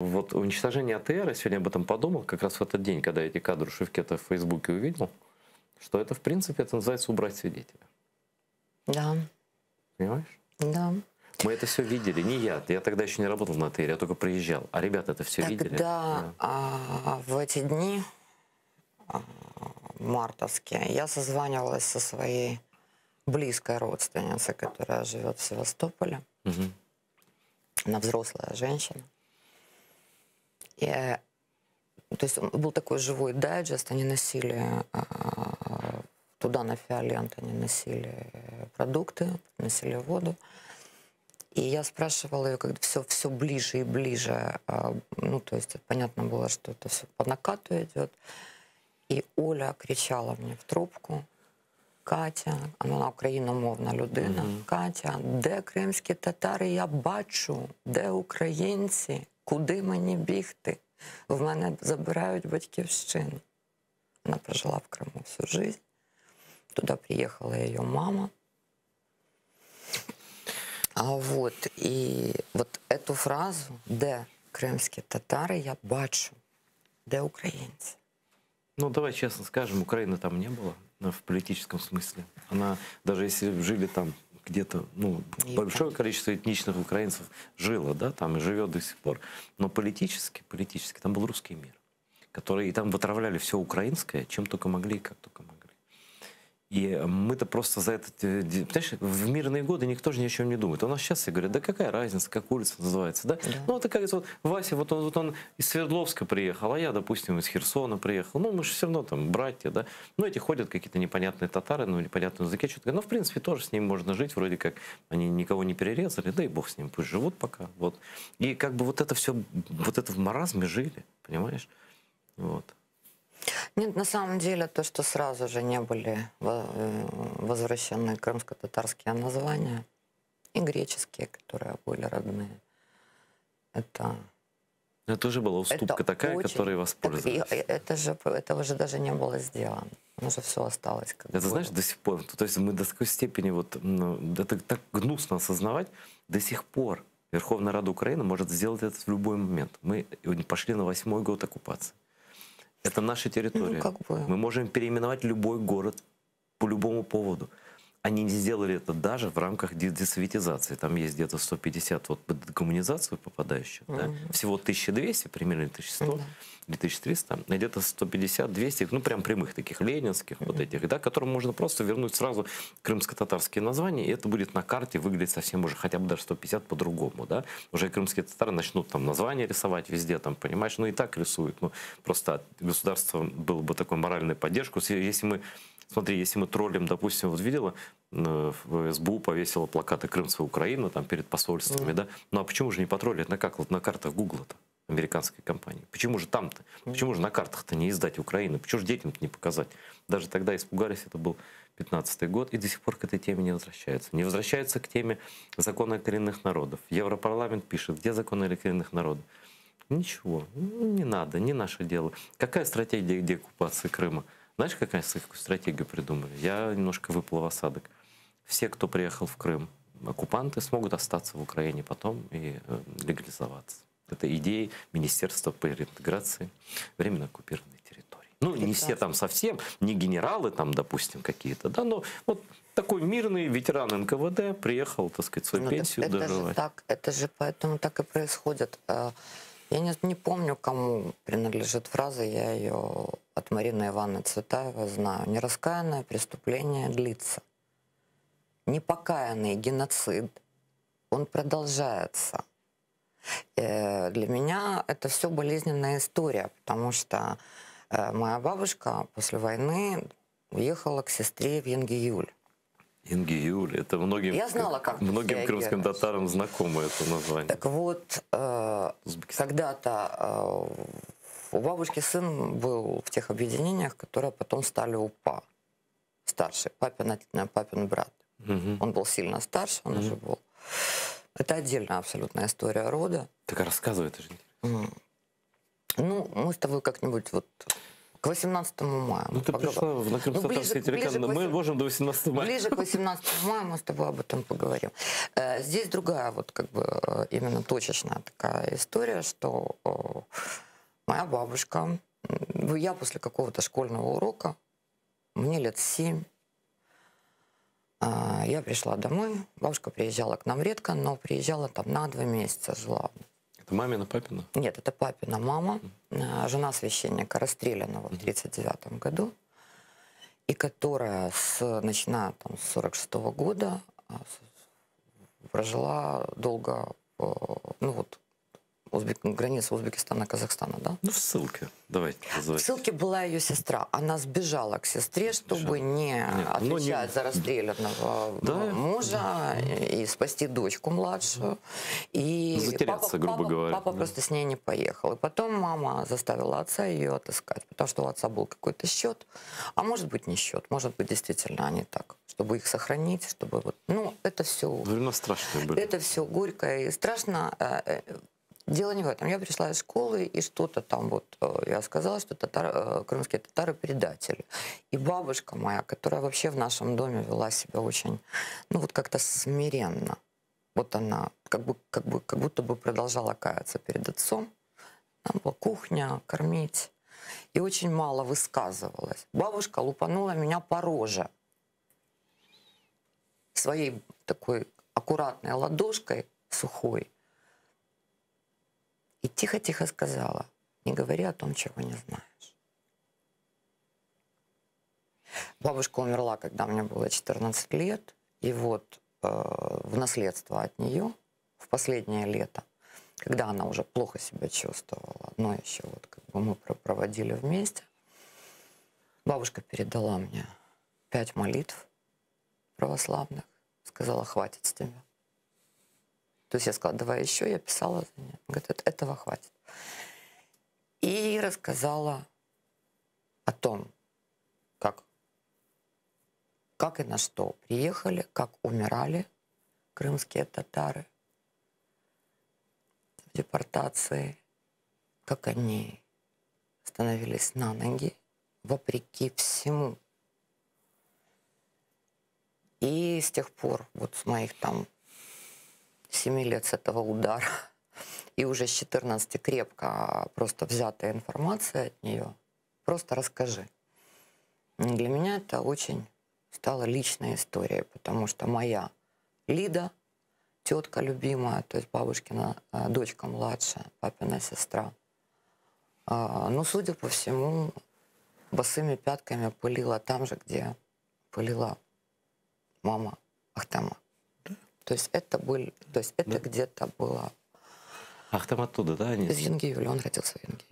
Вот уничтожение АТР, я сегодня об этом подумал, как раз в этот день, когда я эти кадры Шевкета в Фейсбуке увидел, что это, в принципе, это называется убрать свидетеля. Да, Понимаешь? да. Мы это все видели, не я тогда еще не работал на АТР, я только приезжал, а ребята это все видели. Тогда в эти дни мартовские я созванивалась со своей близкой родственницей, которая живет в Севастополе. Угу. Она взрослая женщина. И, то есть был такой живой дайджест, они носили туда на Фиолент, они носили продукты, носили воду. И я спрашивала ее, когда все ближе и ближе, ну, то есть понятно было, что это все по накату идет. І Оля кричала мені в трубку: Катя, вона україномовна людина, Катя, де кримські татари, я бачу, де українці, куди мені бігти? В мене забирають батьківщину. Вона прожила в Криму всю жизнь. Туда приехала ее мама. И вот эту фразу «Де кримські татари, я бачу, де українці?» Ну, давай честно скажем, Украины там не было в политическом смысле. Она, даже если жили там где-то, ну, большое количество этничных украинцев жило, да, там и живет до сих пор. Но политически там был русский мир, который, и там вытравляли все украинское, чем только могли и как только могли. И мы-то просто за это... Понимаешь, в мирные годы никто же ни о чем не думает. У нас сейчас все говорят, да какая разница, как улица называется, да? Ну, вот такая вот Вася, вот он из Свердловска приехал, а я, допустим, из Херсона приехал. Ну, мы же все равно там братья, да? Ну, эти ходят какие-то непонятные татары, ну, непонятном языке, что-то. Но, в принципе, тоже с ними можно жить, вроде как они никого не перерезали, да и бог с ним, пусть живут пока, вот. И как бы вот это все, вот это в маразме жили, понимаешь? Вот. Нет, на самом деле то, что сразу же не были возвращены крымско-татарские названия, и греческие, которые были родные, это уже была уступка такая, очень, которой воспользовались. Этого же даже не было сделано. Оно же все осталось как Это, было. знаешь, до сих пор, то есть мы до такой степени, вот, ну, это так гнусно осознавать, до сих пор Верховная Рада Украины может сделать это в любой момент. Мы пошли на 8-й год оккупации. Это наша территория. Ну, как бы. Мы можем переименовать любой город по любому поводу. Они не сделали это даже в рамках десоветизации. Там есть где-то 150 вот под декоммунизацию попадающих. Да? Всего 1200, примерно 1100 или 1300. А где-то 150-200, ну прям прямых таких ленинских вот этих, да, которым можно просто вернуть сразу крымско-татарские названия, и это будет на карте выглядеть совсем уже хотя бы даже 150 по-другому. Да? Уже крымские татары начнут там названия рисовать везде, там, понимаешь, ну и так рисуют. Ну, просто от государства было бы такой моральной поддержку. Если мы Смотри, если мы троллим, допустим, вот видела, в СБУ повесила плакаты «Крымская Украина» там перед посольствами, да? Ну а почему же не потроллить на картах Гугла-то, американской компании? Почему же там-то? Почему же на картах-то не издать Украину? Почему же детям-то не показать? Даже тогда испугались, это был 15-й год, и до сих пор к этой теме не возвращаются. Не возвращаются к теме закона о коренных народов. Европарламент пишет, где закон о коренных народов? Ничего, не надо, не наше дело. Какая стратегия деоккупации Крыма? Знаешь, какую стратегию придумали? Я немножко выплыл в осадок. Все, кто приехал в Крым, оккупанты, смогут остаться в Украине потом и легализоваться. Это идея Министерства по реинтеграции временно оккупированной территории. Ну, не все там совсем, не генералы там, допустим, какие-то, да, но вот такой мирный ветеран НКВД приехал, так сказать, свою пенсию доживать. Это же поэтому так и происходит. Я не помню, кому принадлежит фраза, я ее от Марины Ивановны Цветаевой знаю. Нераскаянное преступление длится. Непокаянный геноцид, он продолжается. Для меня это все болезненная история, потому что моя бабушка после войны уехала к сестре в Янгиюль. Янгиюль, это многим, я знала, как многим крымским татарам знакомо это название. Так вот, когда-то у бабушки сын был в тех объединениях, которые потом стали УПА. Старший, папин брат. Он был сильно старше, он уже был. Это отдельная абсолютная история рода. Так рассказывай, это же интересно. Ну, мы с тобой как-нибудь вот К 18 мая. Ну, ты пришла на крымско-татарский телеканал. Мы можем до 18 мая. Ближе к 18 мая мы с тобой об этом поговорим. Здесь другая вот как бы именно точечная такая история, что моя бабушка, я после какого-то школьного урока, мне лет 7, я пришла домой, бабушка приезжала к нам редко, но приезжала там на 2 месяца, жила. Это мамина, папина? Нет, это папина мама, жена священника, расстрелянного в 1939 году, и которая, начиная там, с 1946 года, прожила долго, ну вот, граница Узбекистана, Казахстана, да? Ну, в ссылке. Давайте называть. В ссылке была ее сестра. Она сбежала к сестре, чтобы не отвечать за расстрелянного мужа и спасти дочку младшую. И затеряться, грубо говоря. Папа просто с ней не поехал. И потом мама заставила отца ее отыскать, потому что у отца был какой-то счет, а может быть не счет, может быть действительно они так, чтобы их сохранить, чтобы вот, ну это все. Времена страшные были. Это все горько и страшно. Дело не в этом. Я пришла из школы, и что-то там вот, я сказала, что крымские татары предатели. И бабушка моя, которая вообще в нашем доме вела себя очень, ну вот как-то смиренно. Вот она как будто бы продолжала каяться перед отцом. Там была кухня, кормить. И очень мало высказывалась. Бабушка лупанула меня по роже своей такой аккуратной ладошкой сухой. И тихо-тихо сказала: не говори о том, чего не знаешь. Бабушка умерла, когда мне было 14 лет. И вот в наследство от нее в последнее лето, когда она уже плохо себя чувствовала, но еще вот как бы мы проводили вместе, бабушка передала мне 5 молитв православных. Сказала: хватит с тебя. То есть я сказала: давай еще, я писала за ней. Она говорит: этого хватит. И рассказала о том, как и на что приехали, как умирали крымские татары в депортации, как они становились на ноги вопреки всему. И с тех пор, вот с моих там 7 лет с этого удара, и уже с 14 крепко просто взятая информация от нее, просто расскажи. Для меня это очень стала личная история, потому что моя Лида, тетка любимая, то есть бабушкина дочка младшая, папина сестра, ну, судя по всему, босыми пятками пылила там же, где пылила мама Ахтама. То есть это где-то было... Ах, там оттуда, да? Они... Из Янгиевля, он родился в Янгиевле.